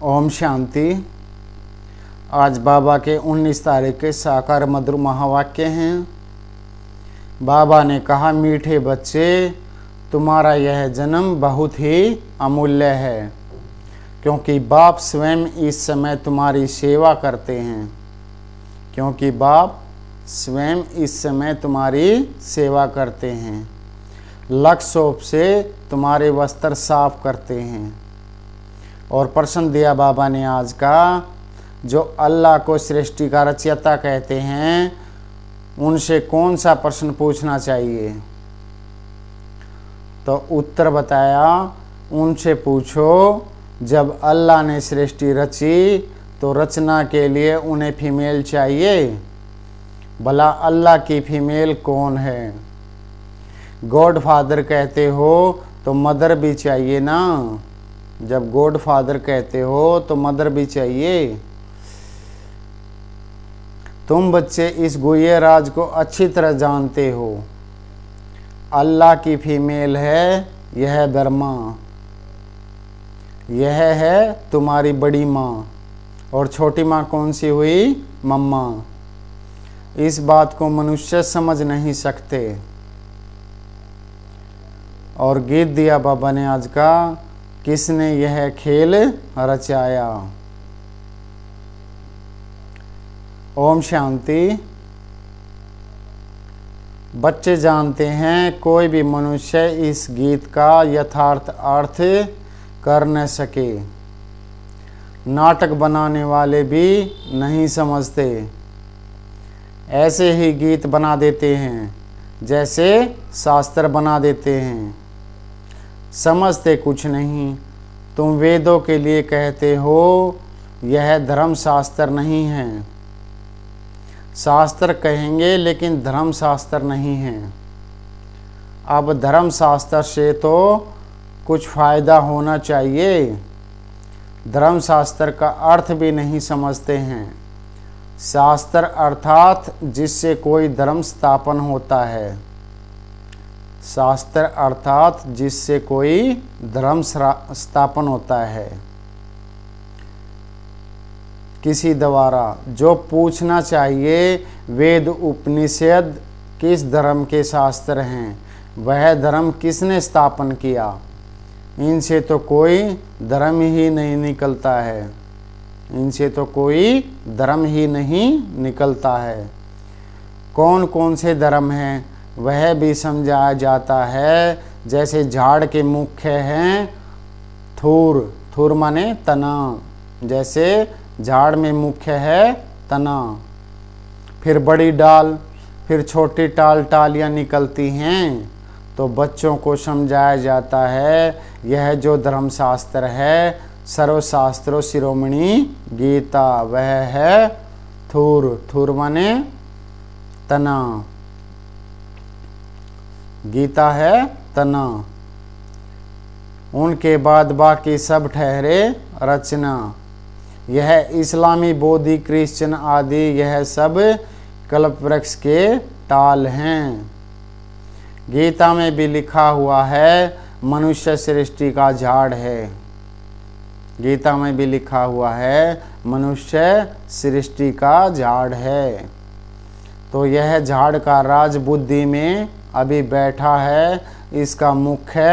ओम शांति। आज बाबा के 19 तारीख के साकार मधुर महावाक्य हैं। बाबा ने कहा, मीठे बच्चे, तुम्हारा यह जन्म बहुत ही अमूल्य है, क्योंकि बाप स्वयं इस समय तुम्हारी सेवा करते हैं। क्योंकि बाप स्वयं इस समय तुम्हारी सेवा करते हैं, लक्ष्य सोप से तुम्हारे वस्त्र साफ करते हैं। और प्रश्न दिया बाबा ने आज का, जो अल्लाह को सृष्टि का रचयिता कहते हैं, उनसे कौन सा प्रश्न पूछना चाहिए? तो उत्तर बताया, उनसे पूछो, जब अल्लाह ने सृष्टि रची तो रचना के लिए उन्हें फीमेल चाहिए। भला अल्लाह की फीमेल कौन है? गॉड फादर कहते हो तो मदर भी चाहिए ना। जब गॉड फादर कहते हो तो मदर भी चाहिए। तुम बच्चे इस गुह्य राज को अच्छी तरह जानते हो। अल्लाह की फीमेल है, यह ब्रह्मा, यह है तुम्हारी बड़ी माँ, और छोटी माँ कौन सी हुई? मम्मा। इस बात को मनुष्य समझ नहीं सकते। और गीत दिया बाबा ने आज का, किसने यह खेल रचाया। ओम शांति। बच्चे जानते हैं, कोई भी मनुष्य इस गीत का यथार्थ अर्थ कर न सके। नाटक बनाने वाले भी नहीं समझते। ऐसे ही गीत बना देते हैं जैसे शास्त्र बना देते हैं। समझते कुछ नहीं। तुम वेदों के लिए कहते हो, यह धर्म शास्त्र नहीं है। शास्त्र कहेंगे लेकिन धर्म शास्त्र नहीं है। अब धर्म शास्त्र से तो कुछ फायदा होना चाहिए। धर्म शास्त्र का अर्थ भी नहीं समझते हैं। शास्त्र अर्थात जिससे कोई धर्म स्थापन होता है। शास्त्र अर्थात जिससे कोई धर्म स्थापन होता है किसी द्वारा। जो पूछना चाहिए, वेद उपनिषद किस धर्म के शास्त्र हैं, वह धर्म किसने स्थापन किया? इनसे तो कोई धर्म ही नहीं निकलता है। इनसे तो कोई धर्म ही नहीं निकलता है। कौन कौन से धर्म हैं वह भी समझाया जाता है। जैसे झाड़ के मुख्य हैं थूर, थूर माने तना। जैसे झाड़ में मुख्य है तना, फिर बड़ी डाल, फिर छोटी टालियाँ निकलती हैं। तो बच्चों को समझाया जाता है, यह जो धर्मशास्त्र है, सर्वशास्त्रों शिरोमणि गीता, वह है थूर, थूर माने तना। गीता है तना। उनके बाद बाकी सब ठहरे रचना। यह इस्लामी, बौद्धी, क्रिश्चियन आदि, यह सब कल्पवृक्ष के टाल हैं। गीता में भी लिखा हुआ है, मनुष्य सृष्टि का झाड़ है। गीता में भी लिखा हुआ है, मनुष्य सृष्टि का झाड़ है। तो यह झाड़ का राज बुद्धि में अभी बैठा है। इसका मुख्य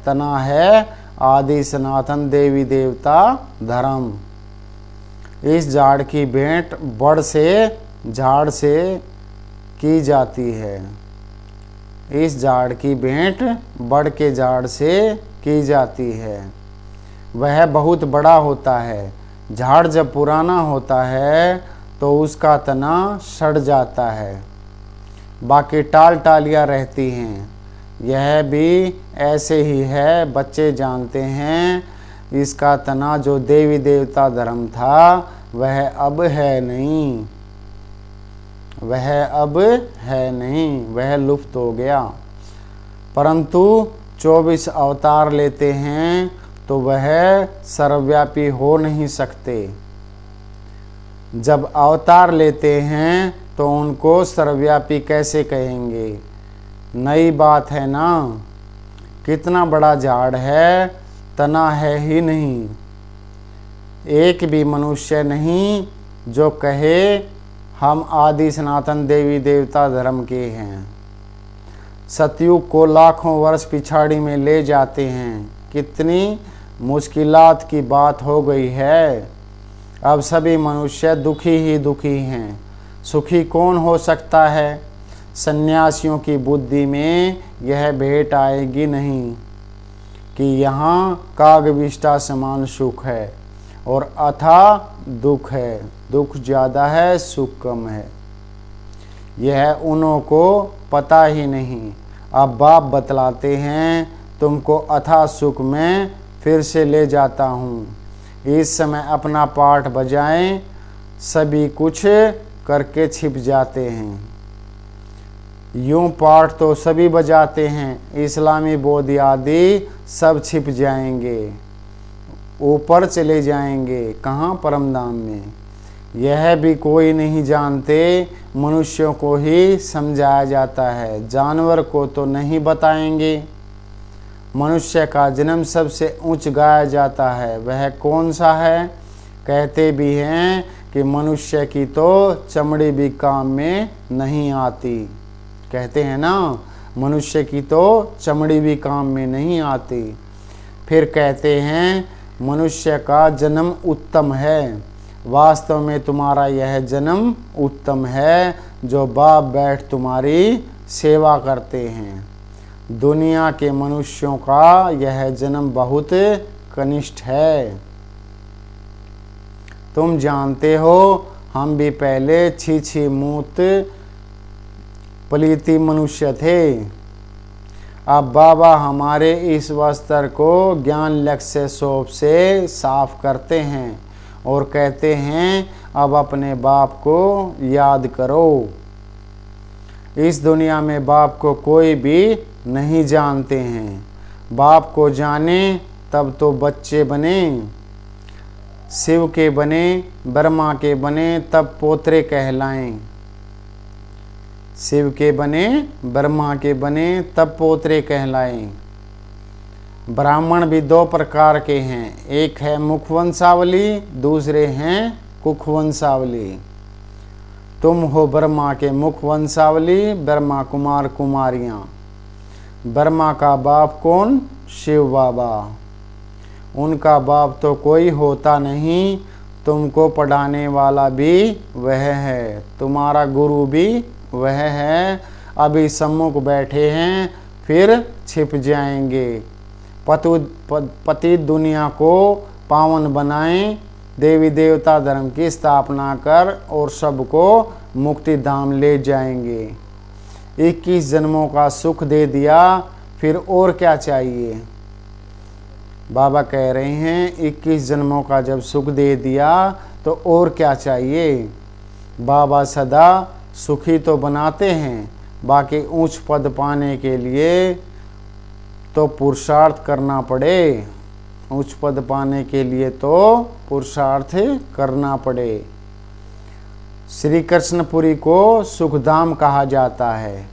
तना है आदि सनातन देवी देवता धर्म। इस झाड़ की भेंट बड़ से झाड़ से की जाती है। इस झाड़ की भेंट बड़ के झाड़ से की जाती है। वह बहुत बड़ा होता है। झाड़ जब पुराना होता है तो उसका तना सड़ जाता है, बाकी टालियाँ रहती हैं। यह भी ऐसे ही है। बच्चे जानते हैं, इसका तना जो देवी देवता धर्म था, वह अब है नहीं। वह अब है नहीं, वह लुप्त हो गया। परंतु 24 अवतार लेते हैं तो वह सर्वव्यापी हो नहीं सकते। जब अवतार लेते हैं तो उनको सर्वव्यापी कैसे कहेंगे? नई बात है ना। कितना बड़ा झाड़ है, तना है ही नहीं। एक भी मनुष्य नहीं जो कहे हम आदि सनातन देवी देवता धर्म के हैं। सतयुग को लाखों वर्ष पिछाड़ी में ले जाते हैं। कितनी मुश्किलात की बात हो गई है। अब सभी मनुष्य दुखी ही दुखी हैं। सुखी कौन हो सकता है? सन्यासियों की बुद्धि में यह भेंट आएगी नहीं कि यहाँ कागविष्टा समान सुख है और अथाह दुख है। दुख ज़्यादा है, सुख कम है। यह उन्हों को पता ही नहीं। अब बाप बतलाते हैं, तुमको अथाह सुख में फिर से ले जाता हूँ। इस समय अपना पाठ बजाएं। सभी कुछ करके छिप जाते हैं। यूं पाठ तो सभी बजाते हैं, इस्लामी बौद्ध आदि सब छिप जाएंगे, ऊपर चले जाएंगे। कहाँ? परमधाम में। यह भी कोई नहीं जानते। मनुष्यों को ही समझाया जाता है, जानवर को तो नहीं बताएंगे। मनुष्य का जन्म सबसे ऊंच गाया जाता है, वह कौन सा है? कहते भी हैं कि मनुष्य की तो चमड़ी भी काम में नहीं आती। कहते हैं ना, मनुष्य की तो चमड़ी भी काम में नहीं आती। फिर कहते हैं मनुष्य का जन्म उत्तम है। वास्तव में तुम्हारा यह जन्म उत्तम है जो बाप बैठ तुम्हारी सेवा करते हैं। दुनिया के मनुष्यों का यह जन्म बहुत कनिष्ठ है। तुम जानते हो हम भी पहले छी मूत पलीती मनुष्य थे। अब बाबा हमारे इस वस्त्र को ज्ञान लक्ष्य सोप से साफ करते हैं और कहते हैं अब अपने बाप को याद करो। इस दुनिया में बाप को कोई भी नहीं जानते हैं। बाप को जाने तब तो बच्चे बने, शिव के बने, ब्रह्मा के बने तब पोतरे कहलाएं। शिव के बने, ब्रह्मा के बने तब पोतरे कहलाएं। ब्राह्मण भी दो प्रकार के हैं, एक है मुखवंशावली, दूसरे हैं कुखवंशावली। तुम हो ब्रह्मा के मुखवंशावली, ब्रह्मा कुमार कुमारियाँ। ब्रह्मा का बाप कौन? शिव बाबा। उनका बाप तो कोई होता नहीं। तुमको पढ़ाने वाला भी वह है, तुम्हारा गुरु भी वह है। अभी सम्मुख बैठे हैं, फिर छिप जाएंगे। पति दुनिया को पावन बनाएं, देवी देवता धर्म की स्थापना कर और सबको मुक्ति धाम ले जाएंगे। 21 जन्मों का सुख दे दिया, फिर और क्या चाहिए? बाबा कह रहे हैं 21 जन्मों का जब सुख दे दिया तो और क्या चाहिए? बाबा सदा सुखी तो बनाते हैं, बाकी ऊंच पद पाने के लिए तो पुरुषार्थ करना पड़े। उच्च पद पाने के लिए तो पुरुषार्थ करना पड़े। श्री कृष्णपुरी को सुखधाम कहा जाता है।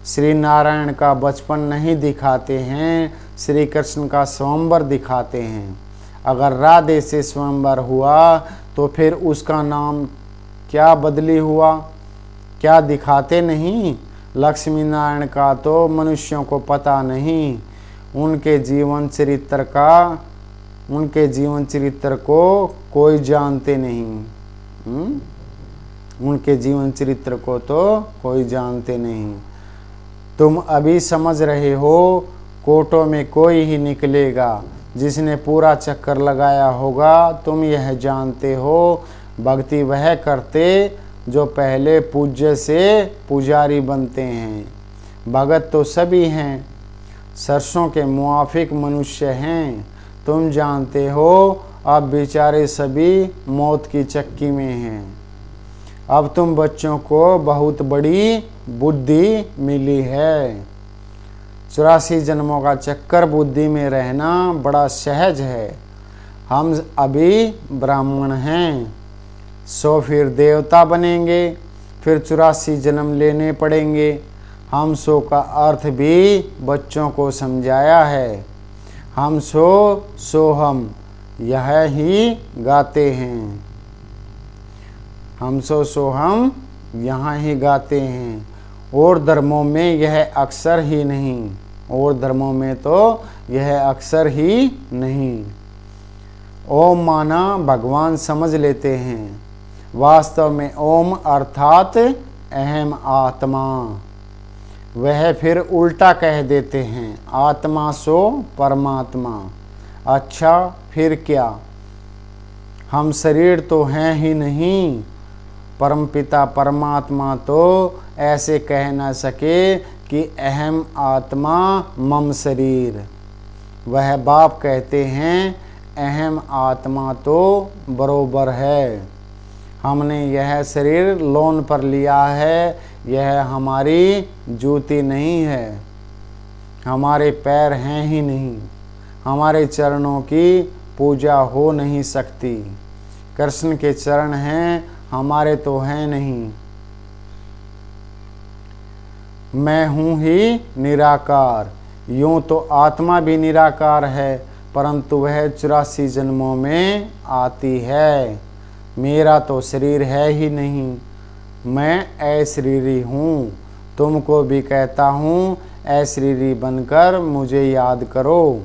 श्री नारायण का बचपन नहीं दिखाते हैं, श्री कृष्ण का स्वयंवर दिखाते हैं। अगर राधे से स्वयंवर हुआ तो फिर उसका नाम क्या बदली हुआ? क्या दिखाते नहीं? लक्ष्मी नारायण का तो मनुष्यों को पता नहीं। उनके जीवन चरित्र को कोई जानते नहीं। उनके जीवन चरित्र को तो कोई जानते नहीं। तुम अभी समझ रहे हो, कोटों में कोई ही निकलेगा जिसने पूरा चक्कर लगाया होगा। तुम यह जानते हो, भक्ति वह करते जो पहले पूज्य से पुजारी बनते हैं। भगत तो सभी हैं, सरसों के मुआफिक मनुष्य हैं। तुम जानते हो अब बेचारे सभी मौत की चक्की में हैं। अब तुम बच्चों को बहुत बड़ी बुद्धि मिली है। 84 जन्मों का चक्कर बुद्धि में रहना बड़ा सहज है। हम अभी ब्राह्मण हैं, 100 फिर देवता बनेंगे, फिर 84 जन्म लेने पड़ेंगे। हम 100 का अर्थ भी बच्चों को समझाया है। हम सो हम, यह ही गाते हैं। हम सो हम यहाँ ही गाते हैं। और धर्मों में यह अक्सर ही नहीं, और धर्मों में तो यह अक्सर ही नहीं। ओम माना भगवान समझ लेते हैं, वास्तव में ओम अर्थात अहम आत्मा। वह फिर उल्टा कह देते हैं, आत्मा सो परमात्मा। अच्छा फिर क्या, हम शरीर तो हैं ही नहीं। परमपिता परमात्मा तो ऐसे कह न सके कि अहम आत्मा मम शरीर। वह बाप कहते हैं अहम आत्मा तो बरोबर है। हमने यह शरीर लोन पर लिया है, यह हमारी जूती नहीं है, हमारे पैर हैं ही नहीं, हमारे चरणों की पूजा हो नहीं सकती। कृष्ण के चरण हैं, हमारे तो हैं नहीं। मैं हूँ ही निराकार। यूं तो आत्मा भी निराकार है, परंतु वह 84 जन्मों में आती है। मेरा तो शरीर है ही नहीं, मैं अशरीरी हूँ। तुमको भी कहता हूँ अशरीरी बनकर मुझे याद करो।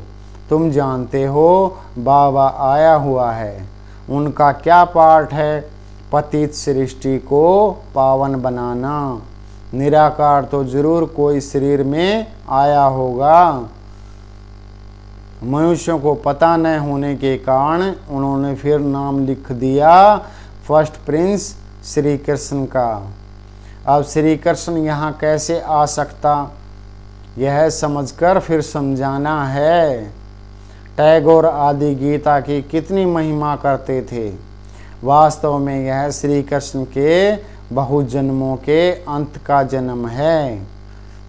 तुम जानते हो बाबा आया हुआ है, उनका क्या पाठ है, पतित सृष्टि को पावन बनाना। निराकार तो जरूर कोई शरीर में आया होगा। मनुष्यों को पता न होने के कारण उन्होंने फिर नाम लिख दिया फर्स्ट प्रिंस श्री कृष्ण का। अब श्री कृष्ण यहाँ कैसे आ सकता, यह समझकर फिर समझाना है। टैगोर आदि गीता की कितनी महिमा करते थे। वास्तव में यह श्री कृष्ण के बहुजन्मों के अंत का जन्म है,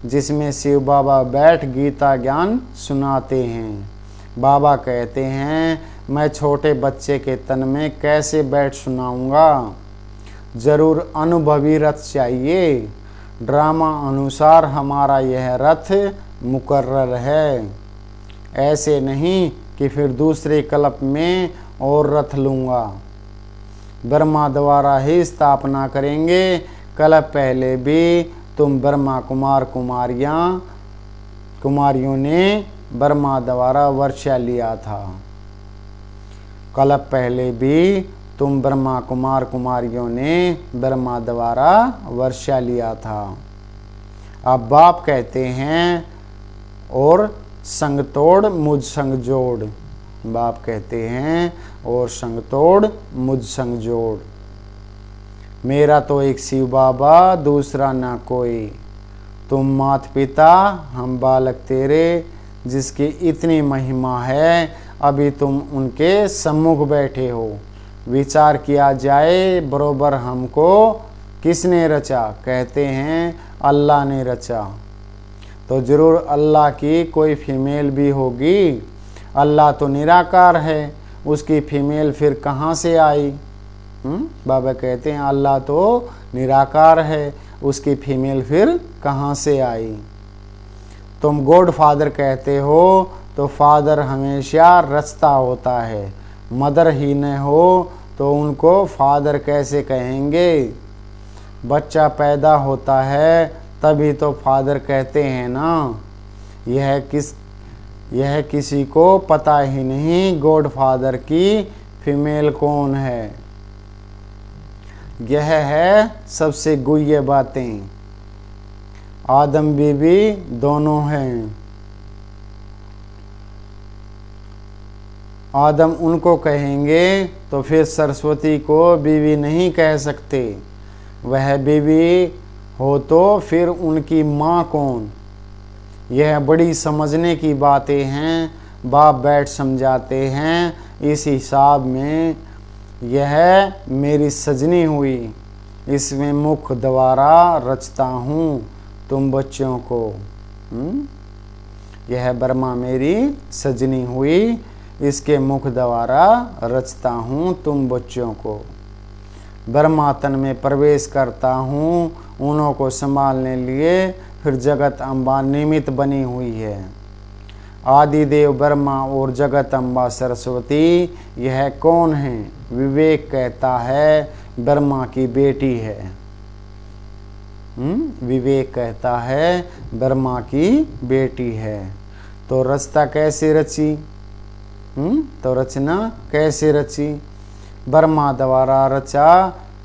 जिसमें शिव बाबा बैठ गीता ज्ञान सुनाते हैं। बाबा कहते हैं मैं छोटे बच्चे के तन में कैसे बैठ सुनाऊंगा, जरूर अनुभवी रथ चाहिए। ड्रामा अनुसार हमारा यह रथ मुकर्रर है, ऐसे नहीं कि फिर दूसरे कल्प में और रथ लूँगा। ब्रह्मा द्वारा ही स्थापना करेंगे। कल्प पहले भी तुम ब्रह्मा कुमारियों ने ब्रह्मा द्वारा वर्षा लिया था। कल्प पहले भी तुम ब्रह्मा कुमारियों ने ब्रह्मा द्वारा वर्षा लिया था। अब बाप कहते हैं और संग तोड़ मुझ संग जोड़। बाप कहते हैं और संग तोड़ मुझ संग जोड़। मेरा तो एक शिव बाबा, दूसरा ना कोई। तुम मात पिता, हम बालक तेरे, जिसकी इतनी महिमा है, अभी तुम उनके सम्मुख बैठे हो। विचार किया जाए बरोबर हमको किसने रचा, कहते हैं अल्लाह ने रचा। तो जरूर अल्लाह की कोई फीमेल भी होगी। अल्लाह तो निराकार है, उसकी फीमेल फिर कहाँ से आई? बाबा कहते हैं अल्लाह तो निराकार है, उसकी फीमेल फिर कहाँ से आई? तुम गॉड फादर कहते हो तो फादर हमेशा रचता होता है। मदर ही न हो तो उनको फादर कैसे कहेंगे? बच्चा पैदा होता है तभी तो फादर कहते हैं ना। यह किसी को पता ही नहीं गॉड फादर की फीमेल कौन है। यह है सबसे गुह्य बातें। आदम बीबी दोनों हैं। आदम उनको कहेंगे तो फिर सरस्वती को बीवी नहीं कह सकते। वह बीवी हो तो फिर उनकी माँ कौन? यह बड़ी समझने की बातें हैं। बाप बैठ समझाते हैं इस हिसाब में। यह मेरी सजनी हुई, इसमें मुख द्वारा रचता हूँ तुम बच्चों को। यह ब्रह्मा मेरी सजनी हुई, इसके मुख द्वारा रचता हूँ तुम बच्चों को। ब्रह्मा तन में प्रवेश करता हूँ उन्हों को संभालने लिए, फिर जगत अम्बा निमित्त बनी हुई है। आदिदेव ब्रह्मा और जगत अम्बा सरस्वती यह कौन है? विवेक कहता है ब्रह्मा की बेटी है। विवेक कहता है ब्रह्मा की बेटी है। तो रचता कैसे रची? तो रचना कैसे रची? ब्रह्मा द्वारा रचा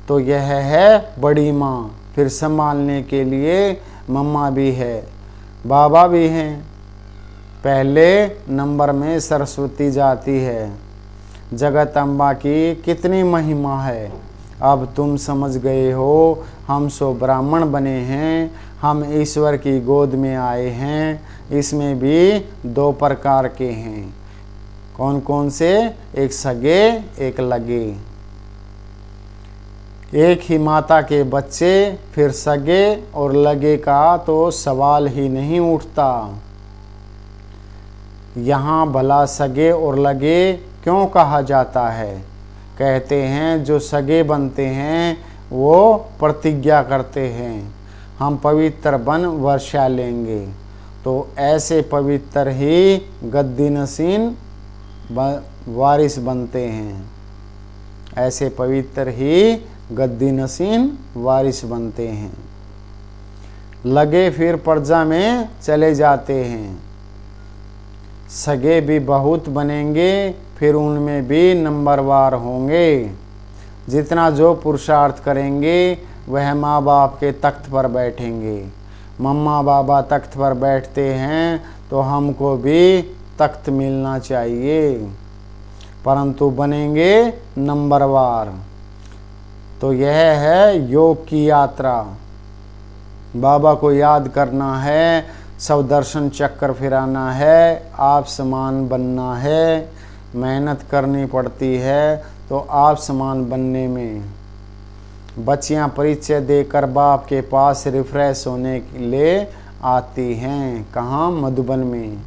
तो यह है बड़ी माँ, फिर संभालने के लिए मम्मा भी है, बाबा भी हैं। पहले नंबर में सरस्वती जाती है। जगत अम्बा की कितनी महिमा है, अब तुम समझ गए हो। हम सो ब्राह्मण बने हैं, हम ईश्वर की गोद में आए हैं। इसमें भी दो प्रकार के हैं। कौन कौन से? एक सगे, एक लगे। एक ही माता के बच्चे, फिर सगे और लगे का तो सवाल ही नहीं उठता। यहाँ भला सगे और लगे क्यों कहा जाता है? कहते हैं जो सगे बनते हैं वो प्रतिज्ञा करते हैं हम पवित्र बन वर्षा लेंगे, तो ऐसे पवित्र ही गद्दी नसीन वारिस बनते हैं। ऐसे पवित्र ही गद्दी नसीन वारिस बनते हैं। लगे फिर प्रजा में चले जाते हैं। सगे भी बहुत बनेंगे, फिर उनमें भी नंबरवार होंगे। जितना जो पुरुषार्थ करेंगे वह माँ बाप के तख्त पर बैठेंगे। मम्मा बाबा तख्त पर बैठते हैं तो हमको भी तख्त मिलना चाहिए, परंतु बनेंगे नंबरवार। तो यह है योग की यात्रा। बाबा को याद करना है, सब दर्शन चक्कर फिराना है, आप समान बनना है। मेहनत करनी पड़ती है तो आप समान बनने में। बच्चियां परिचय देकर बाप के पास रिफ्रेश होने के लिए आती हैं। कहाँ? मधुबन में।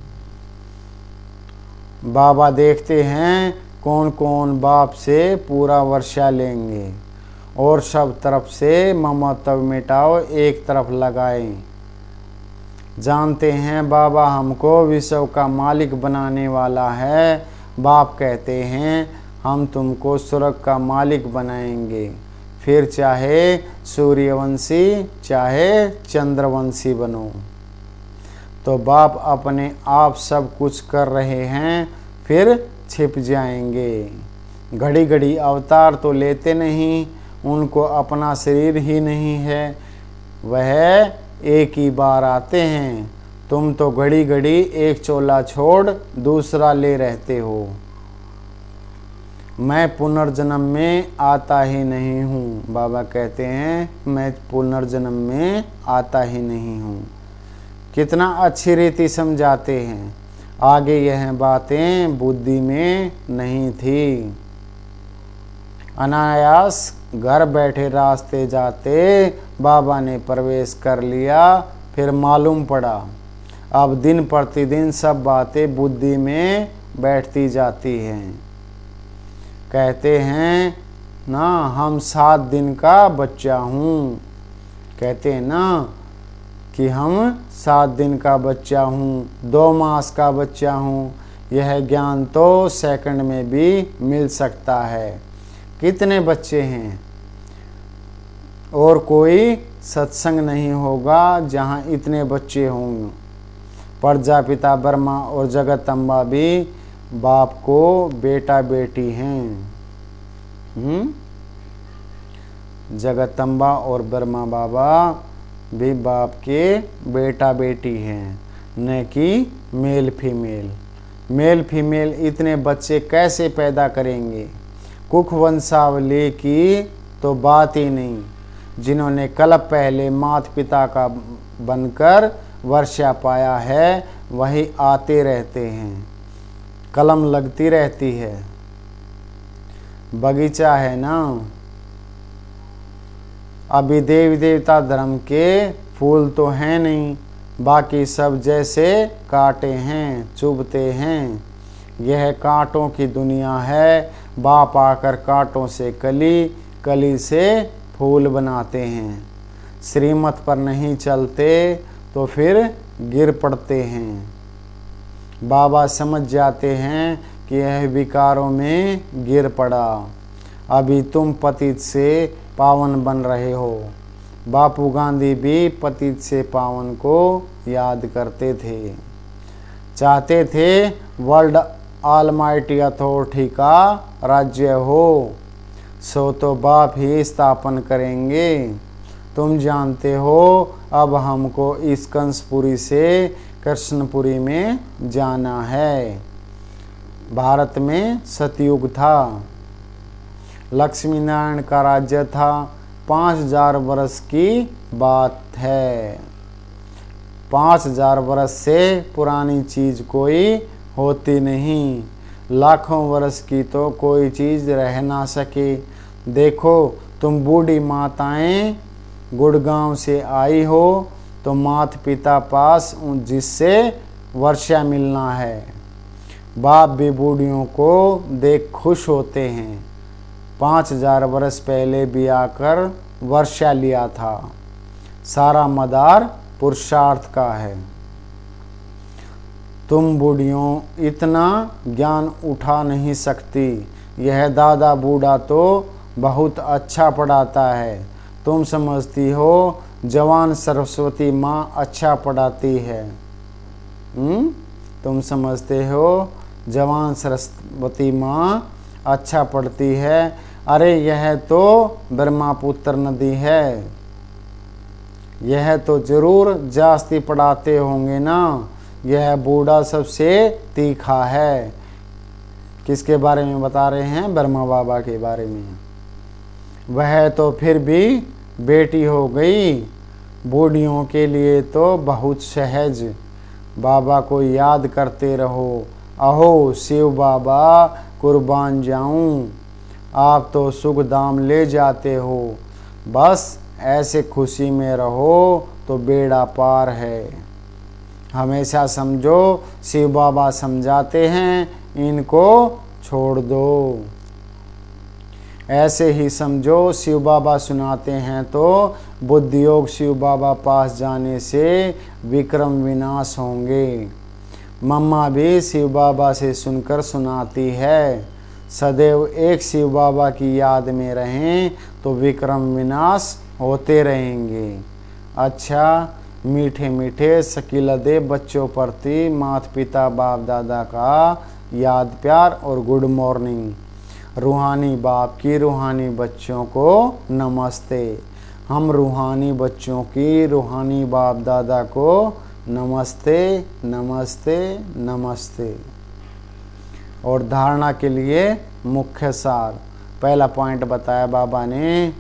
बाबा देखते हैं कौन कौन बाप से पूरा वर्षा लेंगे और सब तरफ से ममत्व मिटाओ, एक तरफ लगाएं। जानते हैं बाबा हमको विश्व का मालिक बनाने वाला है। बाप कहते हैं हम तुमको स्वर्ग का मालिक बनाएंगे, फिर चाहे सूर्यवंशी चाहे चंद्रवंशी बनो। तो बाप अपने आप सब कुछ कर रहे हैं, फिर छिप जाएंगे। घड़ी घड़ी अवतार तो लेते नहीं, उनको अपना शरीर ही नहीं है, वह एक ही बार आते हैं। तुम तो घड़ी घड़ी एक चोला छोड़ दूसरा ले रहते हो। मैं पुनर्जन्म में आता ही नहीं हूँ। बाबा कहते हैं मैं पुनर्जन्म में आता ही नहीं हूँ। कितना अच्छी रीति समझाते हैं। आगे यह बातें बुद्धि में नहीं थी। अनायास घर बैठे रास्ते जाते बाबा ने प्रवेश कर लिया, फिर मालूम पड़ा। अब दिन प्रतिदिन सब बातें बुद्धि में बैठती जाती हैं। कहते हैं ना हम 7 दिन का बच्चा हूँ। कहते हैं ना कि हम 7 दिन का बच्चा हूँ, 2 मास का बच्चा हूँ। यह ज्ञान तो सेकंड में भी मिल सकता है। कितने बच्चे हैं? और कोई सत्संग नहीं होगा जहाँ इतने बच्चे होंगे। प्रजापिता ब्रह्मा और जगत अम्बा भी बाप को बेटा बेटी हैं। जगत अम्बा और ब्रह्मा बाबा भी बाप के बेटा बेटी हैं, न कि मेल फीमेल। मेल फीमेल इतने बच्चे कैसे पैदा करेंगे? कुख वंशावली की तो बात ही नहीं। जिन्होंने कल्प पहले माता पिता का बनकर वर्षा पाया है वही आते रहते हैं, कलम लगती रहती है। बगीचा है ना, अभी देवी देवता धर्म के फूल तो हैं नहीं, बाकी सब जैसे कांटे हैं, चुभते हैं। यह कांटों की दुनिया है। बाप आकर कांटों से कली, कली से फूल बनाते हैं। श्रीमत पर नहीं चलते तो फिर गिर पड़ते हैं। बाबा समझ जाते हैं कि यह विकारों में गिर पड़ा। अभी तुम पतित से पावन बन रहे हो। बापू गांधी भी पतित से पावन को याद करते थे, चाहते थे वर्ल्ड ऑलमाइटी अथॉरिटी का राज्य हो, सो तो बाप ही स्थापन करेंगे। तुम जानते हो अब हमको इस कंसपुरी से कृष्णपुरी में जाना है। भारत में सतयुग था, लक्ष्मी नारायण का राज्य था। 5000 वर्ष की बात है। 5000 वर्ष से पुरानी चीज कोई होती नहीं। लाखों वर्ष की तो कोई चीज रह ना सके। देखो तुम बूढ़ी माताएं गुड़गांव से आई हो तो माता पिता पास जिससे वर्षा मिलना है। बाप भी बूढ़ियों को देख खुश होते हैं। 5000 वर्ष पहले भी आकर वर्षा लिया था। सारा मदार पुरुषार्थ का है। तुम बूढ़ियों इतना ज्ञान उठा नहीं सकती। यह दादा बूढ़ा तो बहुत अच्छा पढ़ाता है। तुम समझती हो जवान सरस्वती माँ अच्छा पढ़ाती है। तुम समझते हो जवान सरस्वती माँ अच्छा पढ़ती है। अरे यह तो ब्रह्मपुत्र नदी है। यह तो जरूर जास्ती पढ़ाते होंगे ना। यह बूढ़ा सबसे तीखा है। किसके बारे में बता रहे हैं? ब्रह्मा बाबा के बारे में। वह तो फिर भी बेटी हो गई। बूढ़ियों के लिए तो बहुत सहज। बाबा को याद करते रहो। अहो शिव बाबा कुर्बान जाऊं। आप तो सुख दाम ले जाते हो। बस ऐसे खुशी में रहो तो बेड़ा पार है। हमेशा समझो शिव बाबा समझाते हैं, इनको छोड़ दो। ऐसे ही समझो शिव बाबा सुनाते हैं तो बुद्धि योग शिव बाबा पास जाने से विक्रम विनाश होंगे। मम्मा भी शिव बाबा से सुनकर सुनाती है। सदैव एक शिव बाबा की याद में रहें तो विक्रम विनाश होते रहेंगे। अच्छा, मीठे मीठे शकीलदे बच्चों प्रति माता पिता बाप दादा का याद प्यार और गुड मॉर्निंग। रूहानी बाप की रूहानी बच्चों को नमस्ते। हम रूहानी बच्चों की रूहानी बाप दादा को नमस्ते नमस्ते नमस्ते। और धारणा के लिए मुख्य सार। पहला पॉइंट बताया बाबा ने,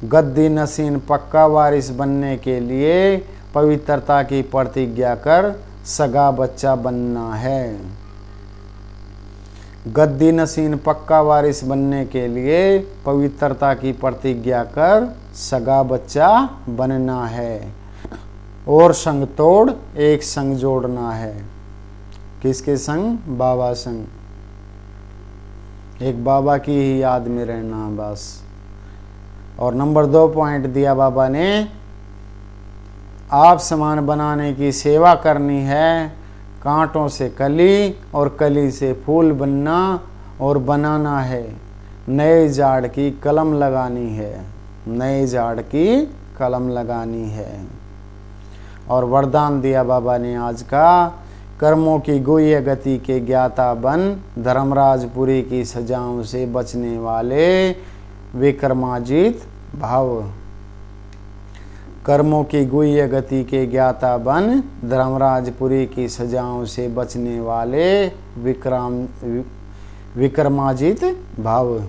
गद्दी नसीन पक्का वारिस बनने के लिए पवित्रता की प्रतिज्ञा कर सगा बच्चा बनना है। गद्दी नसीन पक्का वारिस बनने के लिए पवित्रता की प्रतिज्ञा कर सगा बच्चा बनना है। और संग तोड़ एक संग जोड़ना है। किसके संग? बाबा संग। एक बाबा की ही याद में रहना बस। और नंबर 2 पॉइंट दिया बाबा ने, आप समान बनाने की सेवा करनी है। कांटों से कली और कली से फूल बनना और बनाना है। नए झाड़ की कलम लगानी है। नए झाड़ की कलम लगानी है। और वरदान दिया बाबा ने आज का, कर्मों की गुह्य गति के ज्ञाता बन, धर्मराजपुरी की सजाओं से बचने वाले विक्रमाजीत भाव। कर्मों की गुह्य गति के ज्ञाता बन, धर्मराजपुरी की सजाओं से बचने वाले विक्रमाजीत भाव।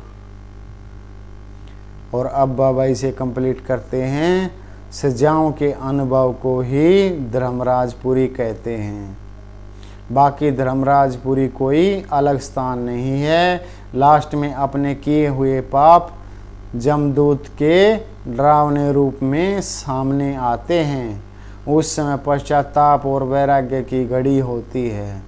और अब बाबा इसे कंप्लीट करते हैं। सजाओं के अनुभव को ही धर्मराजपुरी कहते हैं। बाकी धर्मराजपुरी कोई अलग स्थान नहीं है। लास्ट में अपने किए हुए पाप जमदूत के डरावने रूप में सामने आते हैं। उस समय पश्चाताप और वैराग्य की घड़ी होती है।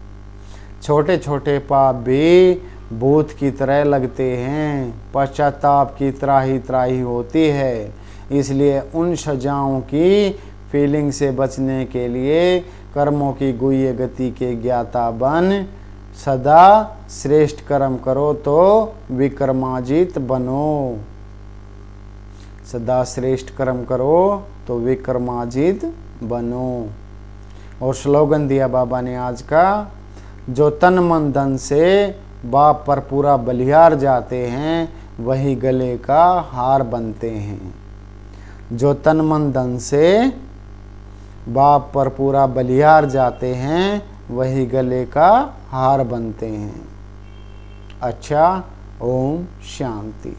छोटे छोटे पाप भी भूत की तरह लगते हैं। पश्चाताप की त्राही होती है। इसलिए उन सजाओं की फीलिंग से बचने के लिए कर्मों की गुह्य गति के ज्ञाता बन, सदा श्रेष्ठ कर्म करो तो विक्रमाजित बनो। सदा श्रेष्ठ कर्म करो तो विक्रमाजित बनो। और स्लोगन दिया बाबा ने आज का, जो तन मन धन से बाप पर पूरा बलिहार जाते हैं वही गले का हार बनते हैं। जो तन मन धन से बाप पर पूरा बलिहार जाते हैं वही गले का हार बनते हैं। अच्छा, ओम शांति।